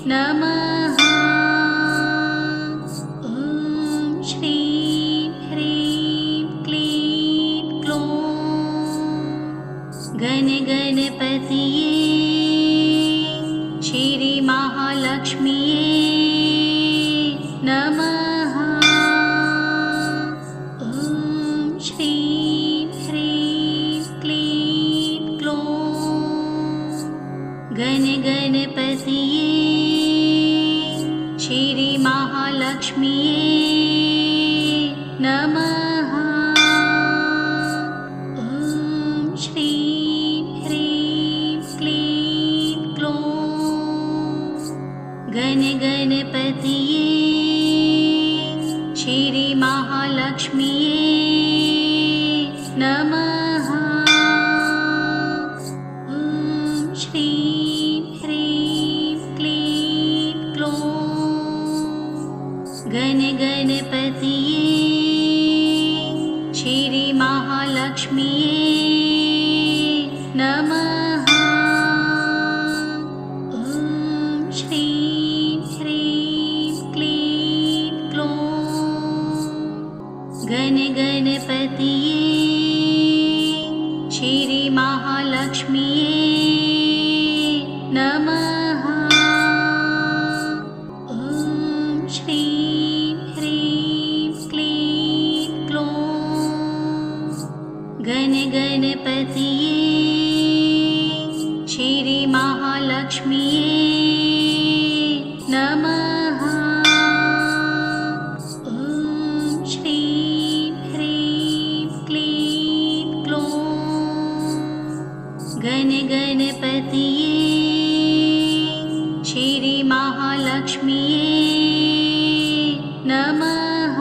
नमः। ॐ श्रीं ह्रीं क्लीं क्लौं गणगणपतये श्री महालक्ष्मीये नमः। ॐ श्रीं ह्रीं क्लीं क्लौं गणगणपतये श्री महालक्ष्मीये नमः। ॐ श्रीं ह्रीं क्लीं क्लौं गणगणपतये श्री महालक्ष्मीये नमः। ॐ श्रीं ह्रीं क्लीं क्लौं गणगणपतये श्री महालक्ष्मीये नमः। ॐ श्रीं ह्रीं क्लीं क्लौं गणगणपतये श्री महालक्ष्मीये नमः। ॐ श्रीं ह्रीं क्लीं क्लौं गणगणपतये श्री महालक्ष्मीये नमः। ॐ श्रीं ह्रीं क्लीं क्लौं गणगणपतये श्री महालक्ष्मीये नमः।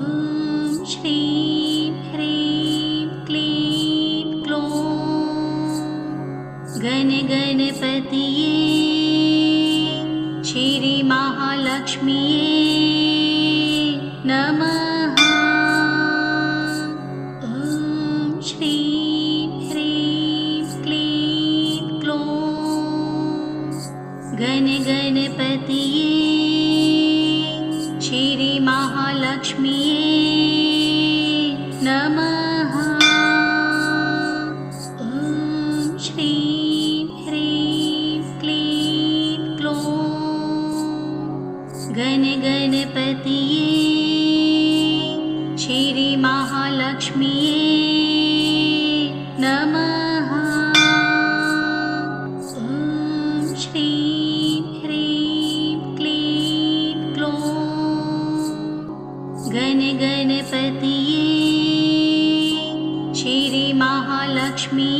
ॐ श्रीं ह्रीं क्लीं क्लौं गणगणपतये श्री महालक्ष्मीये नमः। ॐ श्रीं ह्रीं क्लीं क्लौं गणगणपतये श्री महालक्ष्मीये नमः। ॐ श्रीं ह्रीं क्लीं क्लौं गणगणपतये श्री महालक्ष्मीये नमः। ॐ श्रीं ह्रीं क्लीं क्लौं गणगणपतये श्री महालक्ष्मीये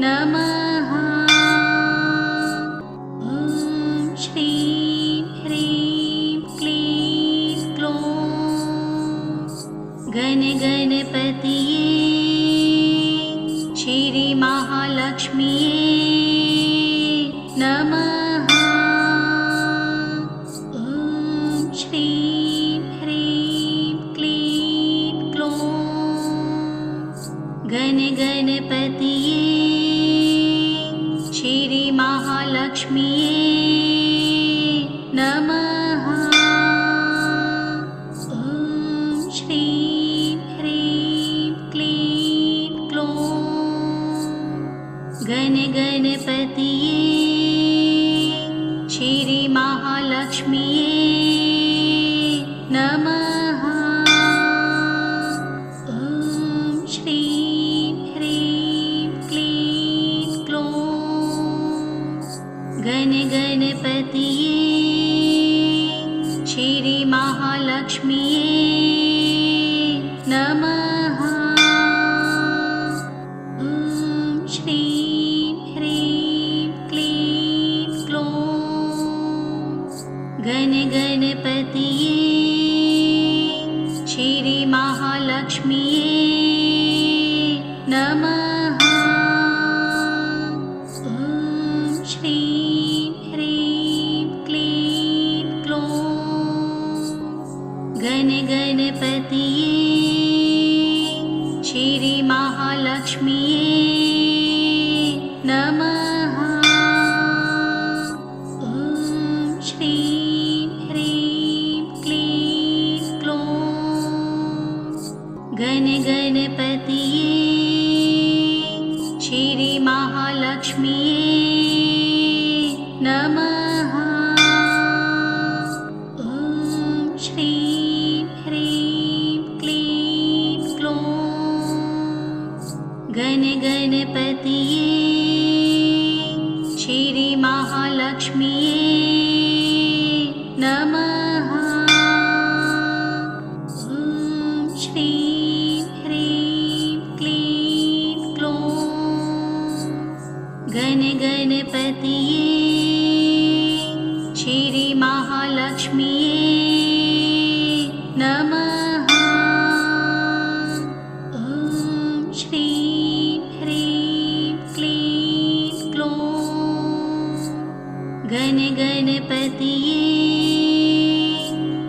नमः। ॐ श्रीं ह्रीं क्लीं क्लौं गणगणपतये श्री महालक्ष्मीये नमः। ॐ श्रीं ह्रीं क्लीं क्लौं गणगणपतये श्री महालक्ष्मीये नमः। ॐ श्रीं ह्रीं क्लीं क्लौं गणगणपतये श्री महालक्ष्मीये नमः। ॐ श्रीं ह्रीं क्लीं क्लौं गणगणपतये श्री महालक्ष्मीये नमः। ॐ श्रीं ह्रीं क्लीं क्लौं गणगणपतये श्री महालक्ष्मीये नमः। ॐ श्रीं ह्रीं क्लीं क्लौं गणगणपतये श्री महालक्ष्मीये नमः। ॐ श्रीं ह्रीं क्लीं ग्लौं गणगणपतये श्रीमहालक्ष्म्यै नमः। ॐ श्रीं ह्रीं क्लीं ग्लौं गणगणपतये श्रीमहालक्ष्म्यै नमः। ॐ श्रीं ह्रीं क्लीं ग्लौं गणगणपतये श्रीमहालक्ष्म्यै नमः। ॐ श्रीं ह्रीं क्लीं ग्लौं गणगणपतये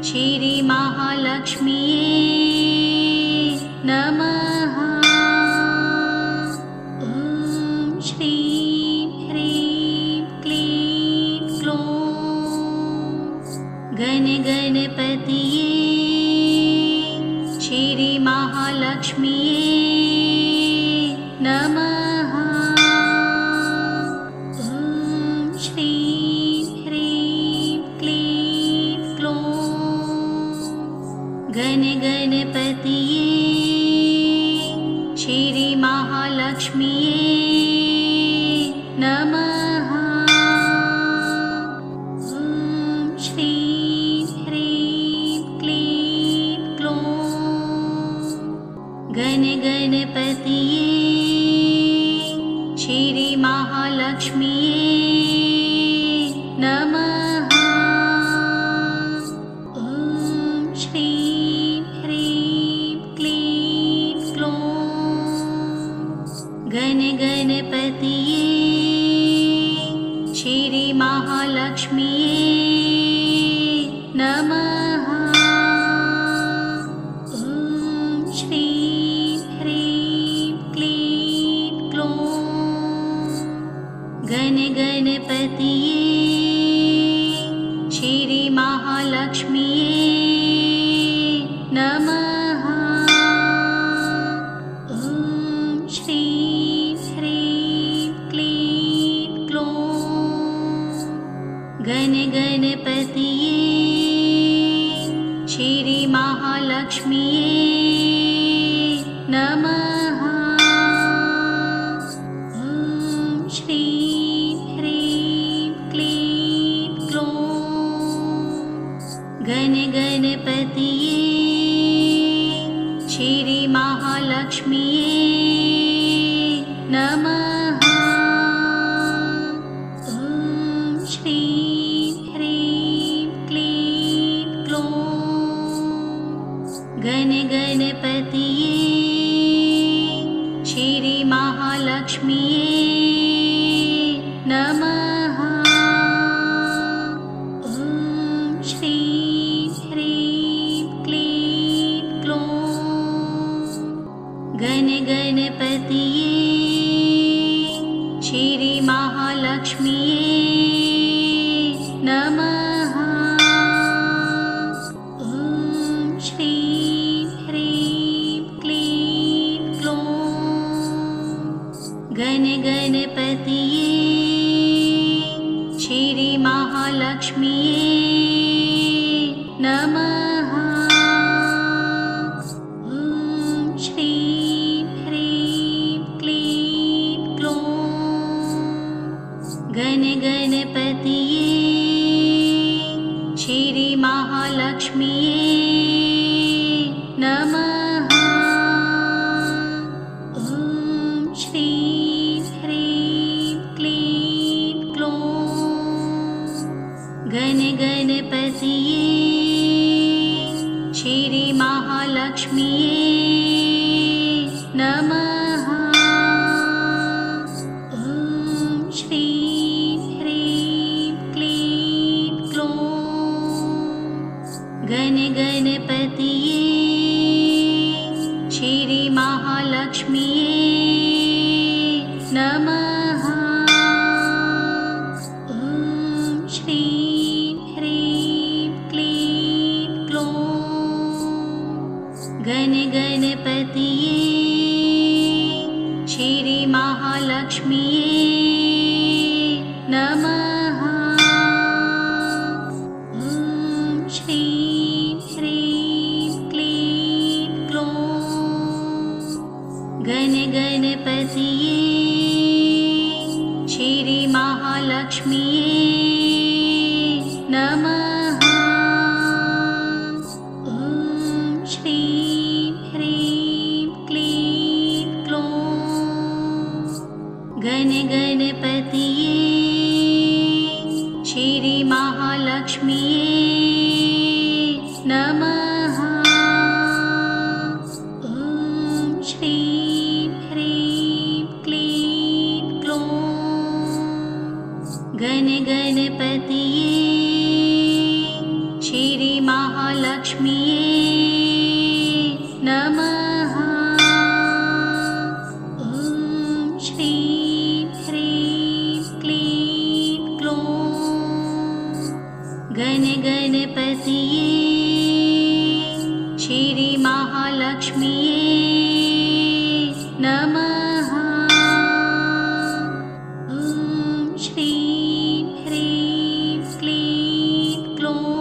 श्रीमहालक्ष्म्यै नमः। ॐ श्रीं ह्रीं क्लीं ग्लौं गणगणपतये श्रीमहालक्ष्म्यै नमः। ॐ श्रीं ह्रीं क्लीं ग्लौं गणगणपतये श्रीमहालक्ष्म्यै नमः। ॐ श्रीं ह्रीं क्लीं ग्लौं गणगणपतये श्रीमहालक्ष्म्यै नमः। ॐ श्रीं ह्रीं क्लीं ग्लौं गणगणपतये श्रीमहालक्ष्म्यै नमः। ॐ श्रीं ह्रीं क्लीं ग्लौं गणगणपतये श्रीमहालक्ष्म्यै नमः। ॐ श्रीं ह्रीं क्लीं ग्लौं गणगणपतये श्रीमहालक्ष्म्यै नमः। ॐ श्रीं ह्रीं क्लीं ग्लौं गणगणपतये श्रीमहालक्ष्म्यै नमः। ॐ श्रीं ह्रीं क्लीं ग्लौं गणगणपतये श्रीमहालक्ष्म्यै नमः। ॐ श्रीं ह्रीं क्लीं ग्लौं गणगणपतये श्रीमहालक्ष्म्यै नमः। ॐ श्रीं ह्रीं क्लीं ग्लौं गणगणपतये श्रीमहालक्ष्म्यै नमः। ॐ श्रीं ह्रीं क्लीं ग्लौं गणगणपतये श्रीमहालक्ष्म्यै नमः। ॐ श्रीं ह्रीं क्लीं ग्लौं गणगणपतये श्रीमहालक्ष्म्यै नमः। ॐ श्रीं ह्रीं क्लीं ग्लौं गणगणपतये श्रीमहालक्ष्म्यै नमः। ॐ श्रीं ह्रीं क्लीं ग्लौं गणगणपतये श्रीमहालक्ष्म्यै नमः। ॐ श्रीं ह्रीं क्लीं ग्लौं गणगणपतये श्रीमहालक्ष्म्यै नमः। ॐ श्रीं ह्रीं क्लीं ग्लौं गणगणपतये श्रीमहालक्ष्म्यै नमः। ॐ श्रीं ह्रीं क्लीं ग्लौं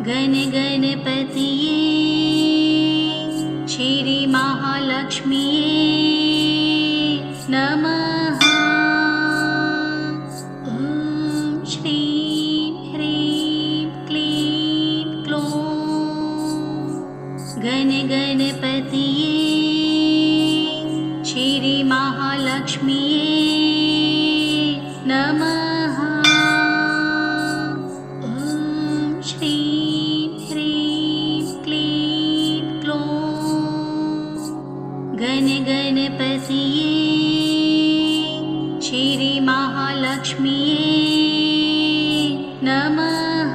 गणगणपतये श्रीमहालक्ष्म्यै नमः। ॐ श्रीं ह्रीं क्लीं ग्लौं गणगणपतये श्रीमहालक्ष्म्यै नमः। ॐ श्रीं ह्रीं क्लीं ग्लौं गणगणपतये श्रीमहालक्ष्म्यै नमः।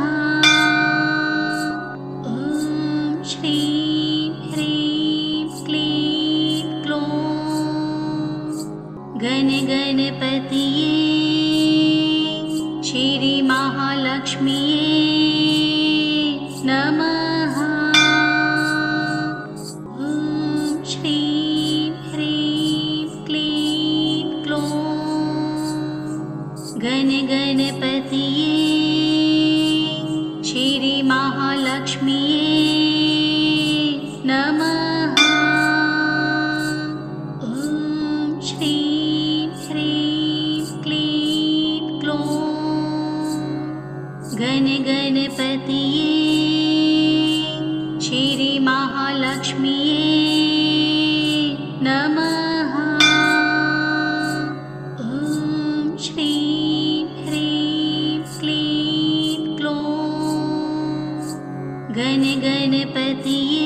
ॐ श्रीं ह्रीं क्लीं ग्लौं गणगणपतये श्रीमहालक्ष्म्यै नमः। ॐ श्रीं ह्रीं क्लीं ग्लौं गणगणपतये श्रीमहालक्ष्म्यै नमः। ॐ श्रीं ह्रीं क्लीं ग्लौं गणगणपतये श्रीमहालक्ष्म्यै नमः। ॐ श्रीं ह्रीं क्लीं ग्लौं गणगणपतये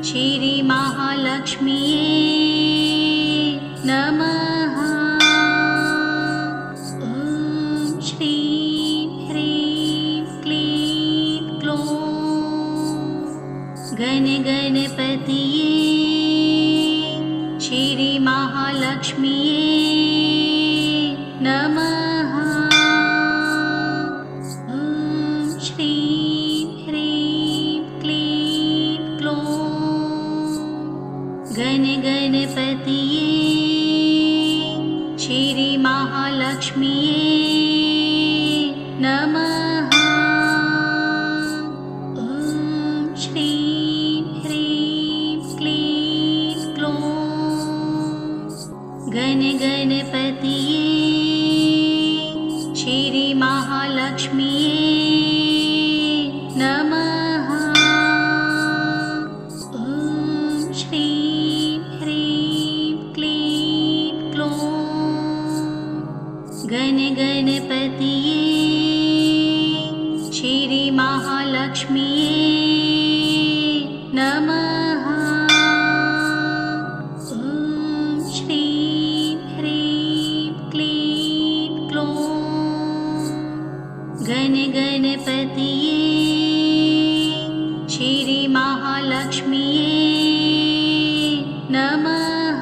श्रीमहालक्ष्म्यै नमः। ॐ श्रीं ह्रीं क्लीं ग्लौं गणगणपतये श्रीमहालक्ष्म्यै नमः। ॐ श्रीं ह्रीं क्लीं ग्लौं गणगणपतये श्रीमहालक्ष्म्यै नमः। ॐ श्रीं ह्रीं क्लीं ग्लौं गणगणपतये श्रीमहालक्ष्म्यै नमः। ॐ श्रीं ह्रीं क्लीं ग्लौं गणगणपतये श्रीमहालक्ष्म्यै नमः। ॐ श्रीं ह्रीं क्लीं ग्लौं गणगणपतये श्रीमहालक्ष्म्यै नमः।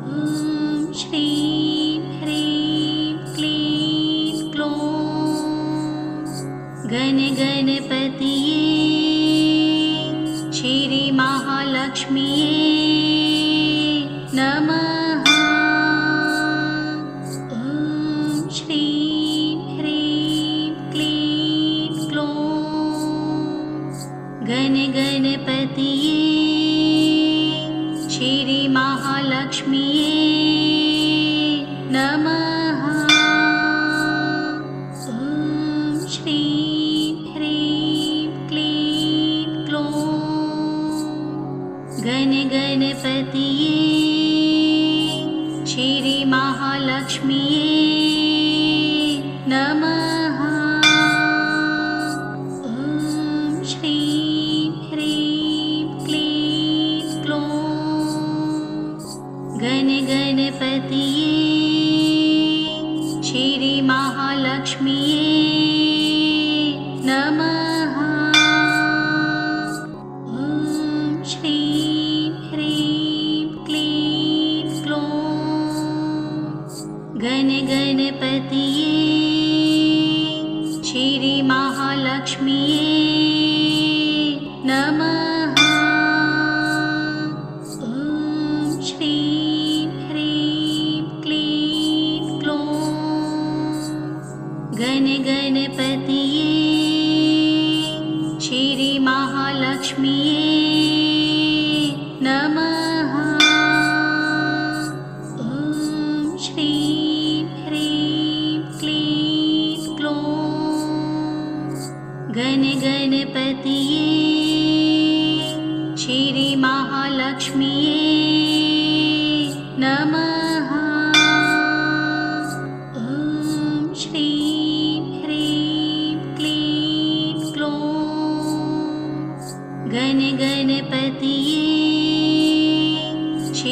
ॐ श्रीं ह्रीं क्लीं ग्लौं गणगणपतये श्रीमहालक्ष्म्यै नमः। ॐ श्रीं ह्रीं क्लीं क्लौं गणगणपतये श्रीमहालक्ष्म्यै नमः। ॐ श्रीं ह्रीं क्लीं क्लौं गणगणपतये श्रीमहालक्ष्म्यै नमः। ॐ श्रीं ह्रीं क्लीं क्लौं गणगणपतये श्रीमहालक्ष्म्यै नमः। ॐ श्रीं ह्रीं क्लीं क्लौं गणगणपतये श्रीमहालक्ष्म्यै नमः। ॐ श्रीं ह्रीं क्लीं क्लौं गणगणपतये श्रीमहालक्ष्म्यै नमः। ॐ श्रीं ह्रीं क्लीं क्लौं गणगणपतये श्रीमहालक्ष्म्यै नमः। ॐ श्रीं ह्रीं क्लीं क्लौं गणगणपतये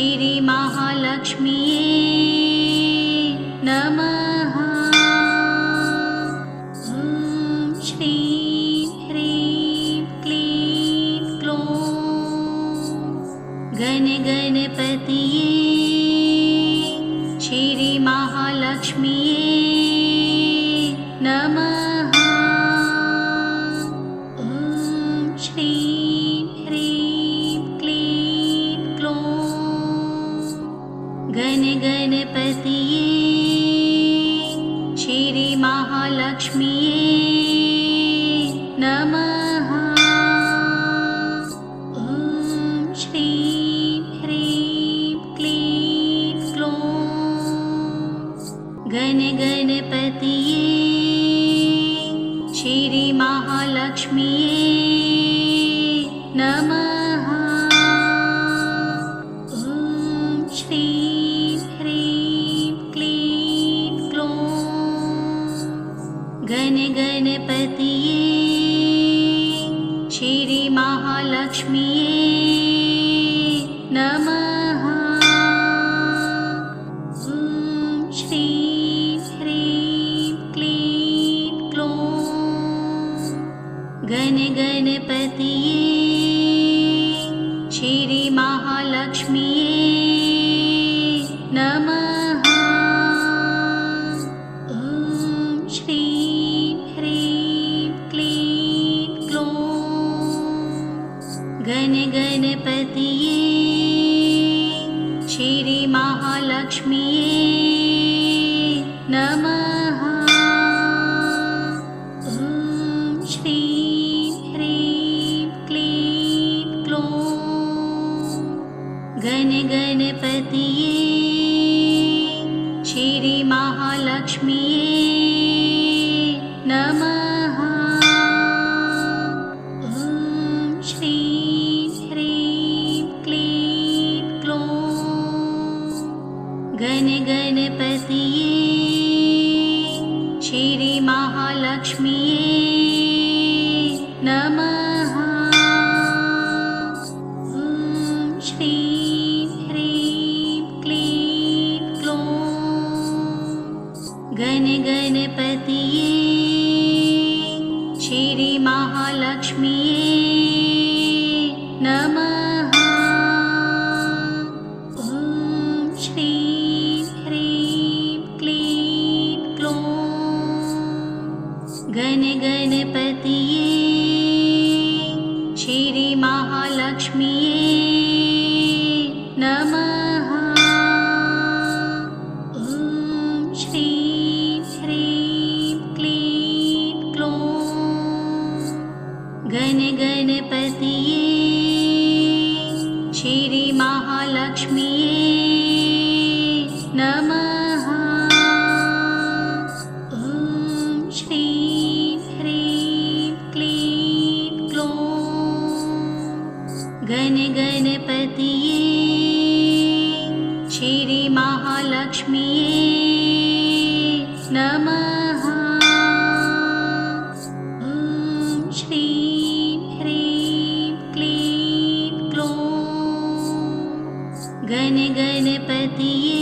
श्रीमहालक्ष्म्यै नमः। ॐ श्रीं ह्रीं क्लीं क्लौं गणगणपतये श्रीमहालक्ष्म्यै नमः। ॐ श्रीं ह्रीं क्लीं क्लौं गणगणपतये श्रीमहालक्ष्म्यै नमः। ॐ श्रीं ह्रीं क्लीं क्लौं गणगणपतये श्रीमहालक्ष्म्यै नमः। ॐ श्रीं ह्रीं क्लीं क्लौं गणगणपतये श्रीमहालक्ष्म्यै नमः। ॐ श्रीं ह्रीं क्लीं क्लौं गणगणपतये श्रीमहालक्ष्म्यै नमः। ॐ श्रीं ह्रीं क्लीं क्लौं गणगणपतये श्रीमहालक्ष्म्यै नमः। ॐ श्रीं ह्रीं क्लीं क्लौं गणगणपतये श्रीमहालक्ष्म्यै नमः। ॐ श्रीं ह्रीं क्लीं क्लौं गणगणपतये श्रीमहालक्ष्म्यै नमः। ॐ श्रीं ह्रीं क्लीं क्लौं गणगणपतये श्रीमहालक्ष्म्यै नमः। ॐ श्रीं ह्रीं क्लीं क्लौं गणगणपतये श्रीमहालक्ष्म्यै श्रीमहालक्ष्म्यै नमः। ॐ श्रीं ह्रीं क्लीं ग्लौं गणगणपतये श्रीमहालक्ष्म्यै नमः। ॐ श्रीं ह्रीं क्लीं ग्लौं गणगणपतये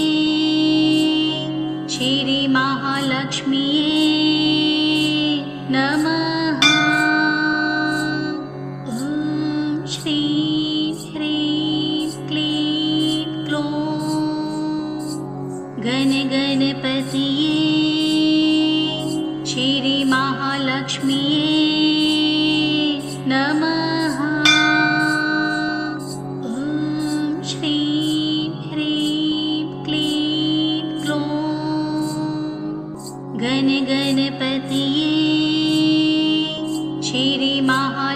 श्रीमहालक्ष्म्यै नमः। ॐ श्रीं ह्रीं क्लीं ग्लौं गणगणपतये श्रीमहालक्ष्म्यै नमः। ॐ श्रीं ह्रीं क्लीं ग्लौं गणगणपतये श्रीमहालक्ष्म्यै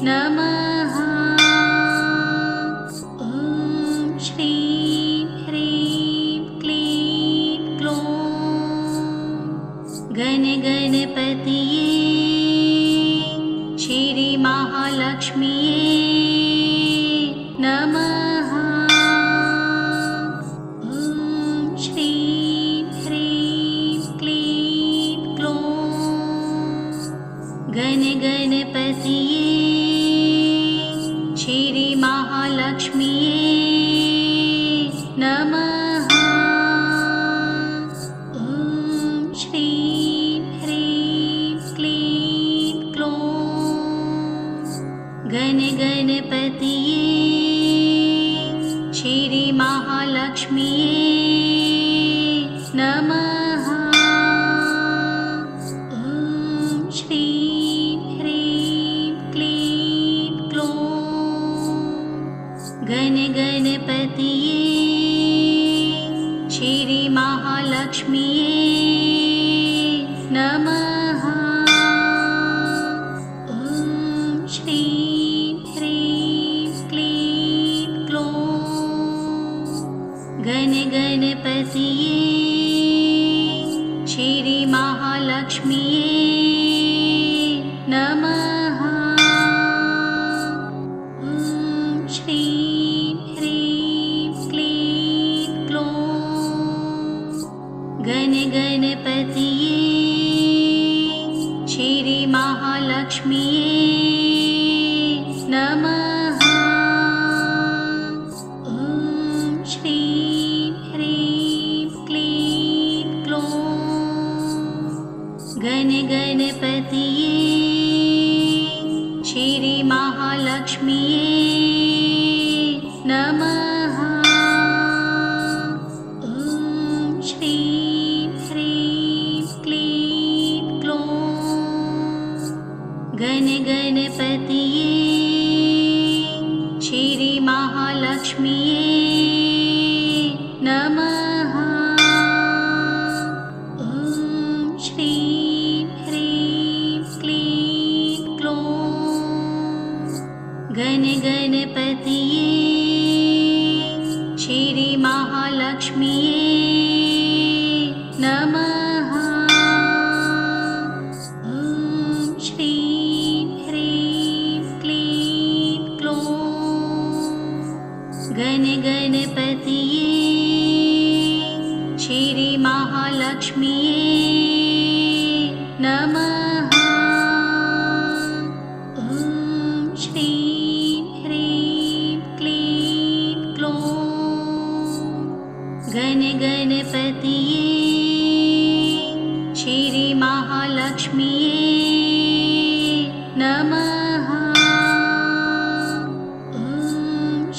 नमः। ॐ श्रीं ह्रीं क्लीं ग्लौं गणगणपतये श्रीमहालक्ष्म्यै नमः। ॐ श्रीं ह्रीं क्लीं ग्लौं गणगणपतये श्रीमहालक्ष्म्यै नमः। ॐ श्रीं ह्रीं क्लीं ग्लौं गणगणपतये श्रीमहालक्ष्म्यै नमः। ॐ श्रीं ह्रीं क्लीं ग्लौं गणगणपतये श्रीमहालक्ष्म्यै नमः। ॐ श्रीं ह्रीं क्लीं ग्लौं गणगणपतये श्रीमहालक्ष्म्यै नमः। ॐ श्रीं ह्रीं क्लीं ग्लौं गणगणपतये श्रीमहालक्ष्म्यै नमः। ॐ श्रीं ह्रीं क्लीं ग्लौं गणगणपतये श्रीमहालक्ष्म्यै नमः। ॐ श्रीं ह्रीं क्लीं ग्लौं गणगणपतये श्रीमहालक्ष्म्यै नमः। ॐ श्रीं ह्रीं क्लीं ग्लौं गणगणपतये श्रीमहालक्ष्म्यै नमः। ॐ श्रीं ह्रीं क्लीं ग्लौं गणगणपतये श्रीमहालक्ष्म्यै नमः। ॐ श्रीं ह्रीं क्लीं ग्लौं गणगणपतये श्रीमहालक्ष्म्यै नमः। ॐ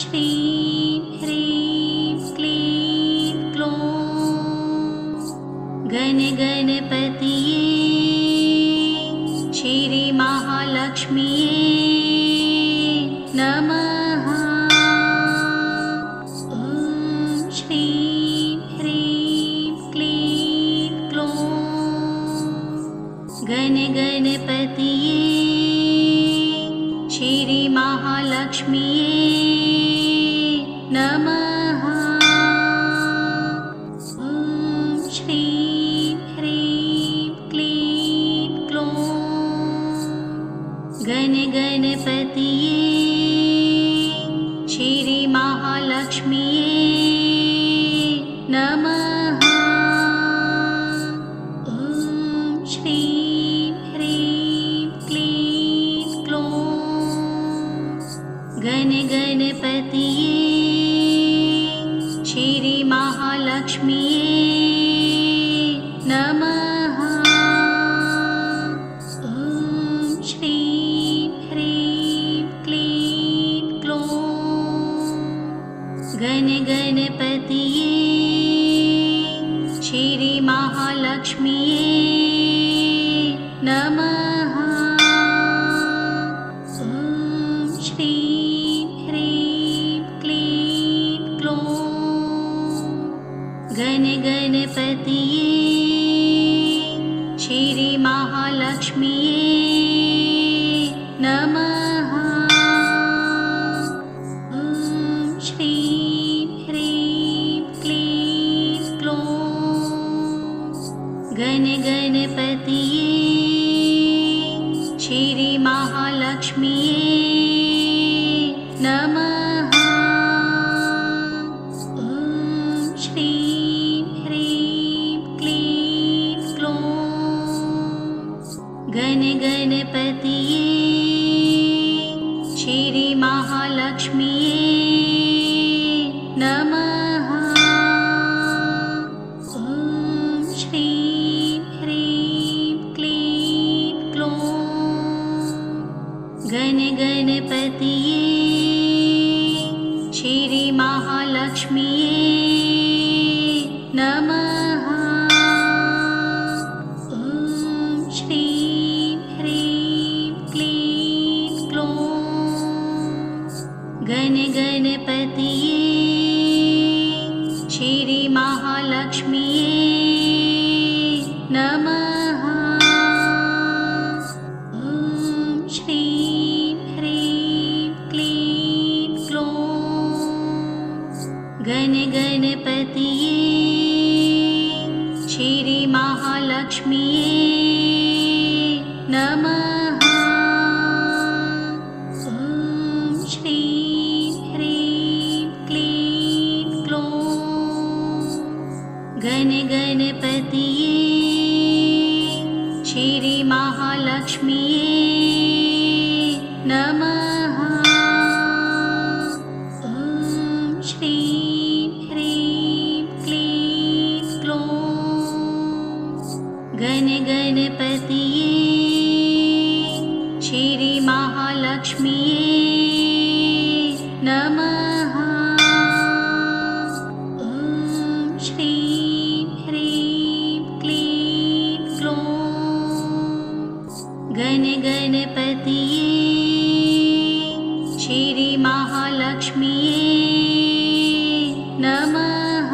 श्रीं ह्रीं क्लीं ग्लौं गणगणपतये श्रीमहालक्ष्म्यै नमः। ॐ श्रीं ह्रीं क्लीं ग्लौं गणगणपतये श्रीमहालक्ष्म्यै नमः। ॐ श्रीं ह्रीं क्लीं क्लौं गणगणपतये श्रीमहालक्ष्म्यै नमः। ॐ श्रीं ह्रीं क्लीं क्लौं गणगणपतये श्रीमहालक्ष्म्यै नमः। ॐ श्रीं ह्रीं क्लीं क्लौं गणगणपतये श्रीमहालक्ष्म्यै नमः। ॐ श्रीं ह्रीं क्लीं क्लौं गणगणपतये श्रीमहालक्ष्म्यै नमः। ॐ श्रीं ह्रीं क्लीं क्लौं गणगणपतये श्रीमहालक्ष्म्यै नमः। ॐ श्रीं ह्रीं क्लीं क्लौं गणगणपतये श्रीमहालक्ष्म्यै नमः। ॐ श्रीं ह्रीं क्लीं क्लौं गणगणपतये श्रीमहालक्ष्म्यै नमः। ॐ श्रीं ह्रीं क्लीं क्लौं गणगणपतये श्रीमहालक्ष्म्यै नमः। ॐ श्रीं ह्रीं क्लीं क्लौं गणगणपतये श्रीमहालक्ष्म्यै नमः। ॐ श्रीं ह्रीं क्लीं क्लौं गणगणपतये श्रीमहालक्ष्म्यै नमः। ॐ श्रीं ह्रीं क्लीं क्लौं गणगणपतये श्रीमहालक्ष्म्यै नमः। ॐ श्रीं ह्रीं क्लीं क्लौं गणगणपतये श्रीमहालक्ष्म्यै नमः।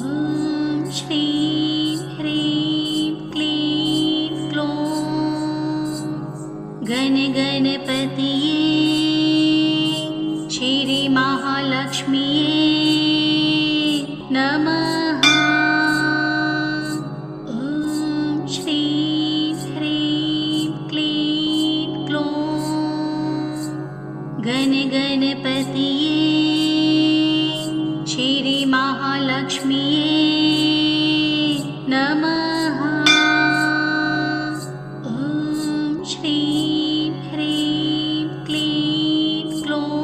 ॐ श्रीं ह्रीं क्लीं क्लौं गणगणपतये श्रीमहालक्ष्म्यै नमः। ॐ श्रीं ह्रीं क्लीं क्लौं गणगणपतये श्रीमहालक्ष्म्यै नमः। ॐ श्रीं ह्रीं क्लीं क्लौं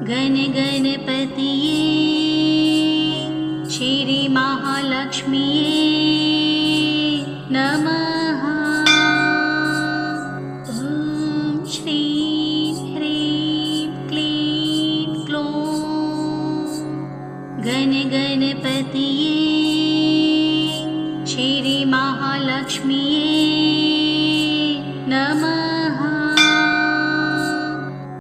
गणगणपतये श्रीमहालक्ष्म्यै नमः। ॐ श्रीं ह्रीं क्लीं क्लौं गणगणपतये श्रीमहालक्ष्म्यै